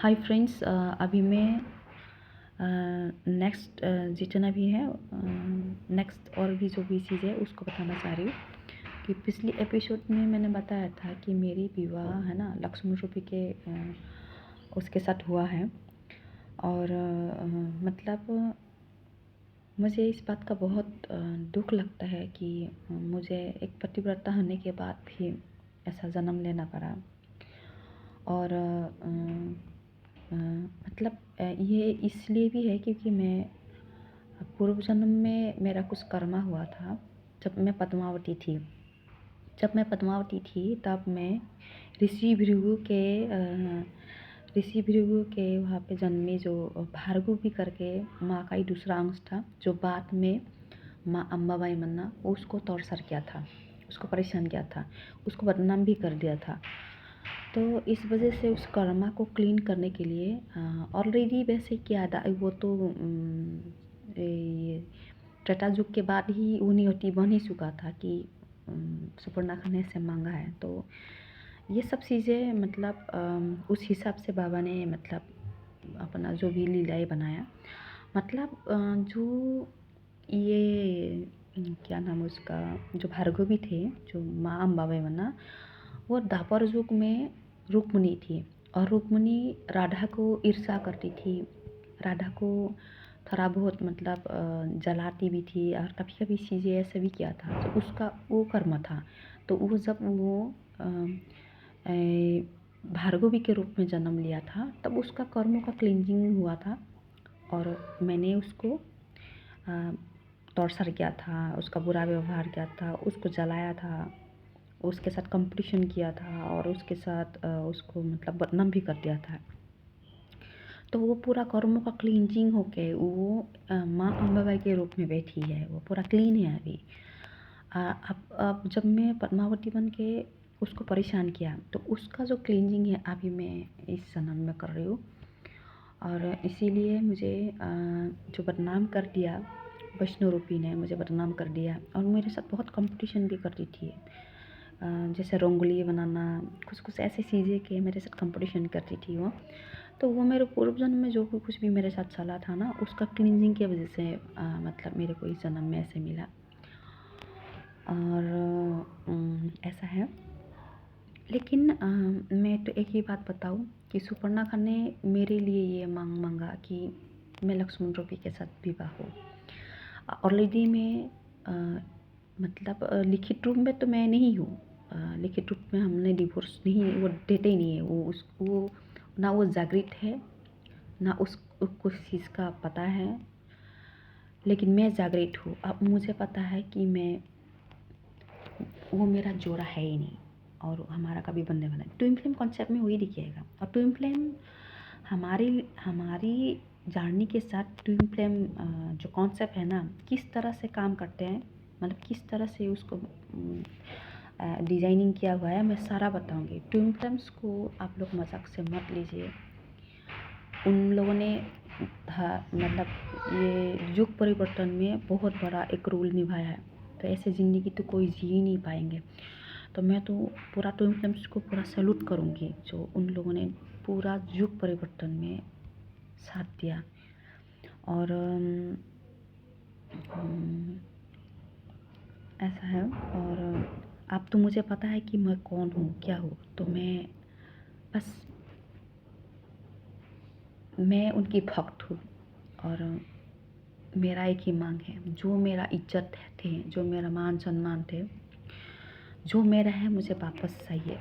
Hi friends, अभी मैं next जितना भी है नेक्स्ट और भी जो भी चीज़ है उसको बताना चाह रही हूँ कि पिछली एपिसोड में मैंने बताया था कि मेरी विवाह है ना लक्ष्मण रूपी के उसके साथ हुआ है। और मतलब मुझे इस बात का बहुत दुख लगता है कि मुझे एक पतिव्रता होने के बाद भी ऐसा जन्म लेना पड़ा। और मतलब ये इसलिए भी है क्योंकि मैं पूर्व जन्म में मेरा कुछ कर्मा हुआ था। जब मैं पद्मावती थी तब मैं ऋषि भृगु के वहाँ पे जन्मे जो भार्गवी करके माँ का ही दूसरा अंश था, जो बाद में माँ अम्बाबाई मन्ना उसको टॉर्चर किया था, उसको परेशान किया था, उसको बदनाम भी कर दिया था। तो इस वजह से उस कर्मा को क्लीन करने के लिए ऑलरेडी वैसे किया था वो तो ये त्रेता युग के बाद ही वो नियति बन ही चुका था कि सुपर्णखा ने से मांगा है। तो ये सब चीज़ें मतलब उस हिसाब से बाबा ने मतलब अपना जो भी लीलाएँ बनाया। मतलब जो ये क्या नाम उसका जो भार्गवी थे, जो माँ अम्बाबाई मन्ना, वो द्वापर युग में रुक्मिणी थी और रुक्मिणी राधा को ईर्ष्या करती थी, राधा को थोड़ा बहुत मतलब जलाती भी थी और कभी कभी चीज़ें ऐसे भी किया था। तो उसका वो कर्म था। तो वो जब वो भार्गवी के रूप में जन्म लिया था तब उसका कर्मों का क्लींजिंग हुआ था और मैंने उसको टॉर्चर किया था, उसका बुरा व्यवहार किया था, उसको जलाया था, उसके साथ कंपटीशन किया था और उसके साथ उसको मतलब बदनाम भी कर दिया था। तो वो पूरा कर्मों का क्लींजिंग होके वो माँ अम्बाबाई के रूप में बैठी है, वो पूरा क्लीन है अभी। अब जब मैं पद्मावती बन के उसको परेशान किया तो उसका जो क्लींजिंग है अभी मैं इस जन्म में कर रही हूँ। और इसीलिए मुझे जो बदनाम कर दिया वैष्णो रूपी ने, मुझे बदनाम कर दिया और मेरे साथ बहुत कंपटीशन भी करती थी। जैसे रंगोली बनाना, कुछ ऐसी चीज़ें कि मेरे साथ कंपटीशन करती थी वो। तो वो मेरे पूर्व जन्म में जो कुछ भी मेरे साथ चला था ना, उसका क्लींजिंग की वजह से मतलब मेरे को इस जन्म में ऐसे मिला। और ऐसा है। लेकिन मैं तो एक ही बात बताऊँ कि सुपर्णखा ने मेरे लिए ये मांगा कि मैं लक्ष्मण रूपी के साथ विवाह हो। ऑलरेडी मैं मतलब लिखित रूप में तो मैं नहीं हूँ, लिखित रूप में हमने डिवोर्स नहीं, वो देते ही नहीं है, वो ना वो जागृत है ना उसको चीज़ का पता है। लेकिन मैं जागृत हूँ। अब मुझे पता है कि वो मेरा जोड़ा है ही नहीं और हमारा कभी बनने वाला नहीं। ट्विन फ्लेम कॉन्सेप्ट में वही दिखेगा। और ट्विन फ्लेम हमारी जर्नी के साथ ट्विन फ्लेम जो कॉन्सेप्ट है ना, किस तरह से काम करते हैं, मतलब किस तरह से उसको डिज़ाइनिंग किया हुआ है, मैं सारा बताऊंगी। ट्विन फ्लेम्स को आप लोग मजाक से मत लीजिए। उन लोगों ने मतलब ये युग परिवर्तन में बहुत बड़ा एक रोल निभाया है। तो ऐसे ज़िंदगी तो कोई जी ही नहीं पाएंगे। तो मैं तो पूरा ट्विन फ्लेम्स को पूरा सैल्यूट करूँगी जो उन लोगों ने पूरा युग परिवर्तन में साथ दिया। और ऐसा है। और अब तो मुझे पता है कि मैं कौन हूँ, क्या हूँ। तो मैं उनकी भक्त हूँ और मेरा एक ही मांग है, जो मेरा इज्जत थे, जो मेरा मान सम्मान थे, जो मेरा है मुझे वापस चाहिए।